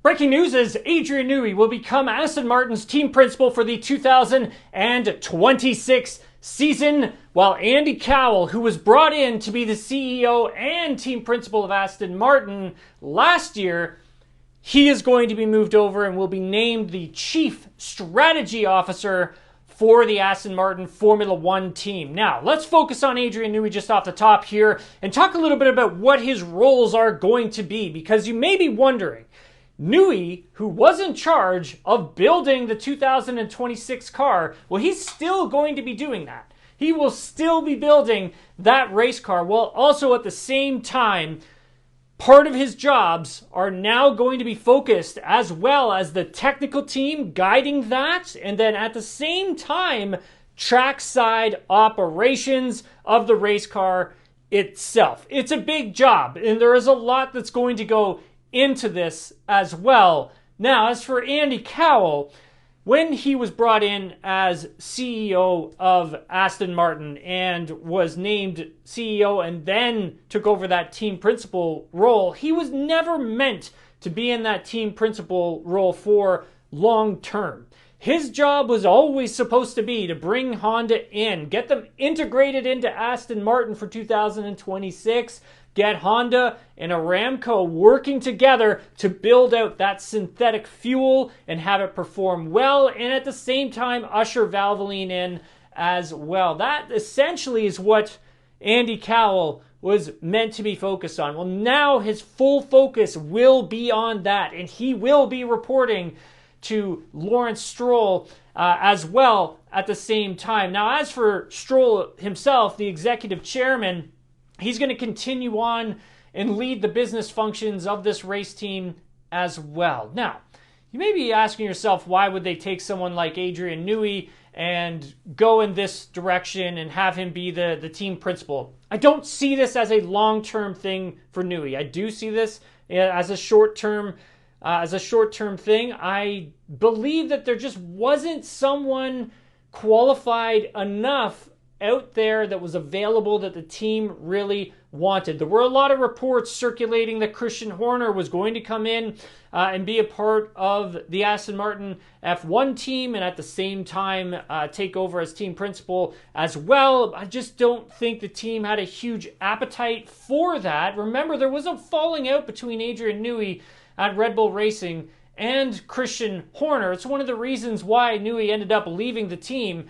Breaking news is Adrian Newey will become Aston Martin's team principal for the 2026 season, while Andy Cowell, who was brought in to be the CEO and team principal of Aston Martin last year, he is going to be moved over and will be named the Chief Strategy Officer for the Aston Martin Formula One team. Now, let's focus on Adrian Newey just off the top here and talk a little bit about what his roles are going to be, because you may be wondering, Newey, who was in charge of building the 2026 car, well, he's still going to be doing that. He will still be building that race car, while also at the same time, part of his jobs are now going to be focused as well as the technical team guiding that, and then at the same time, trackside operations of the race car itself. It's a big job, and there is a lot that's going to go into this as well. Now, as for Andy Cowell, when he was brought in as CEO of Aston Martin and was named CEO and then took over that team principal role, he was never meant to be in that team principal role for long term. His job was always supposed to be to bring Honda in, get them integrated into Aston Martin for 2026, get Honda and Aramco working together to build out that synthetic fuel and have it perform well, and at the same time usher Valvoline in as well. That essentially is what Andy Cowell was meant to be focused on. Well, now his full focus will be on that, and he will be reporting to Lawrence Stroll as well at the same time. Now, as for Stroll himself, the executive chairman, he's going to continue on and lead the business functions of this race team as well. Now, you may be asking yourself, why would they take someone like Adrian Newey and go in this direction and have him be the team principal? I don't see this as a long-term thing for Newey. I do see this as a short-term thing. I believe that there just wasn't someone qualified enough out there that was available that the team really wanted. There were a lot of reports circulating that Christian Horner was going to come in and be a part of the Aston Martin F1 team and at the same time take over as team principal as well. I just don't think the team had a huge appetite for that. Remember, there was a falling out between Adrian Newey at Red Bull Racing and Christian Horner. It's one of the reasons why Newey ended up leaving the team.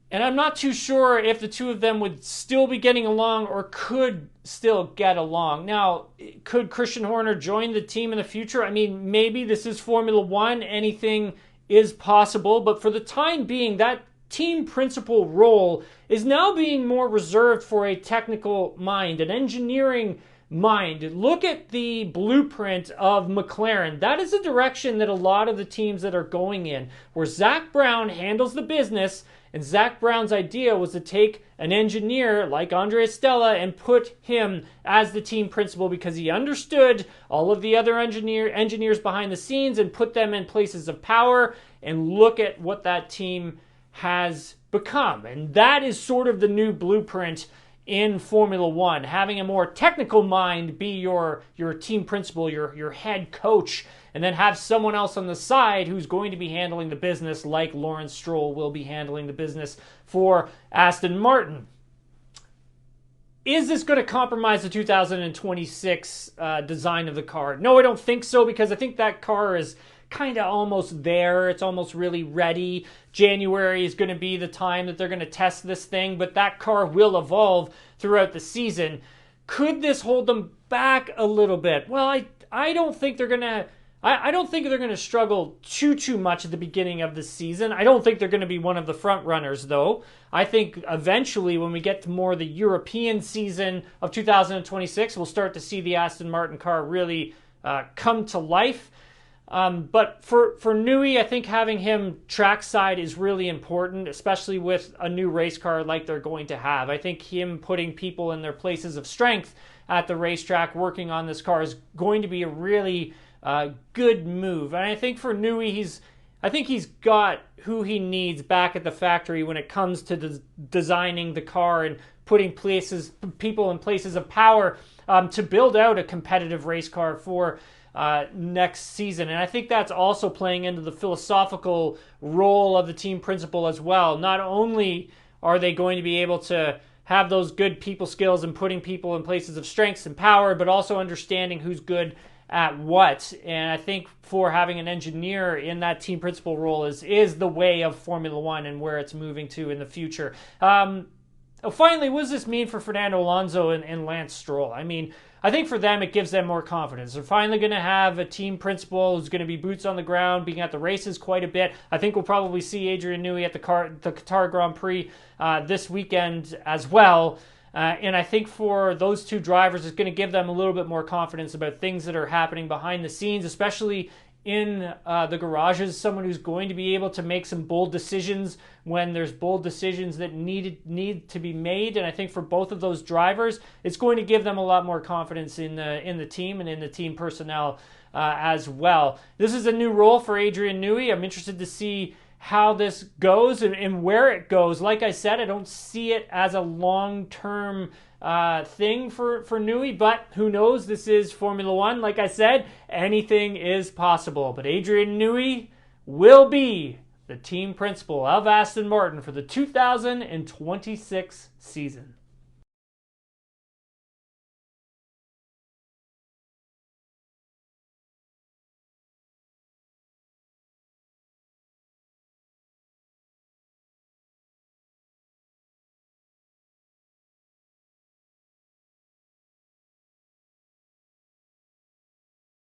And I'm not too sure if the two of them would still be getting along or could still get along. Now, could Christian Horner join the team in the future? I mean, maybe this is Formula One. Anything is possible. But for the time being, that team principal role is now being more reserved for a technical mind, an engineering mind. Look at the blueprint of McLaren. That is the direction that a lot of the teams that are going in, where Zach Brown handles the business. And Zach Brown's idea was to take an engineer like Andrea Stella and put him as the team principal because he understood all of the other engineers behind the scenes and put them in places of power. And look at what that team has become. And that is sort of the new blueprint in Formula One, having a more technical mind be your team principal, your head coach, and then have someone else on the side who's going to be handling the business, like Lawrence Stroll will be handling the business for Aston Martin. Is this going to compromise the 2026 design of the car? No, I don't think so, because I think that car is kind of almost there. It's almost really ready. January is going to be the time that they're going to test this thing, but that car will evolve throughout the season. Could this hold them back a little bit? Well, I don't think they're going to. I don't think they're going to struggle too much at the beginning of the season. I don't think they're going to be one of the front runners, though. I think eventually, when we get to more the European season of 2026, we'll start to see the Aston Martin car really come to life. But for Newey, I think having him trackside is really important, especially with a new race car like they're going to have. I think him putting people in their places of strength at the racetrack working on this car is going to be a really good move. And I think for Newey, he's got who he needs back at the factory when it comes to designing the car and putting people in places of power to build out a competitive race car for next season. And I think that's also playing into the philosophical role of the team principal as well. Not only are they going to be able to have those good people skills and putting people in places of strengths and power, but also understanding who's good at what. And I think for having an engineer in that team principal role is the way of Formula One and where it's moving to in the future. Finally, what does this mean for Fernando Alonso and Lance Stroll? I mean, I think for them, it gives them more confidence. They're finally going to have a team principal who's going to be boots on the ground, being at the races quite a bit. I think we'll probably see Adrian Newey at the Qatar Grand Prix this weekend as well. And I think for those two drivers, it's going to give them a little bit more confidence about things that are happening behind the scenes, especially in the garages. Someone who's going to be able to make some bold decisions when there's bold decisions that need to be made. And I think for both of those drivers, it's going to give them a lot more confidence in the team and in the team personnel as well. This is a new role for Adrian Newey. I'm interested to see how this goes and where it goes. Like I said, I don't see it as a long-term thing for Newey, but who knows? This is Formula One. Like I said, anything is possible. But Adrian Newey will be the team principal of Aston Martin for the 2026 season.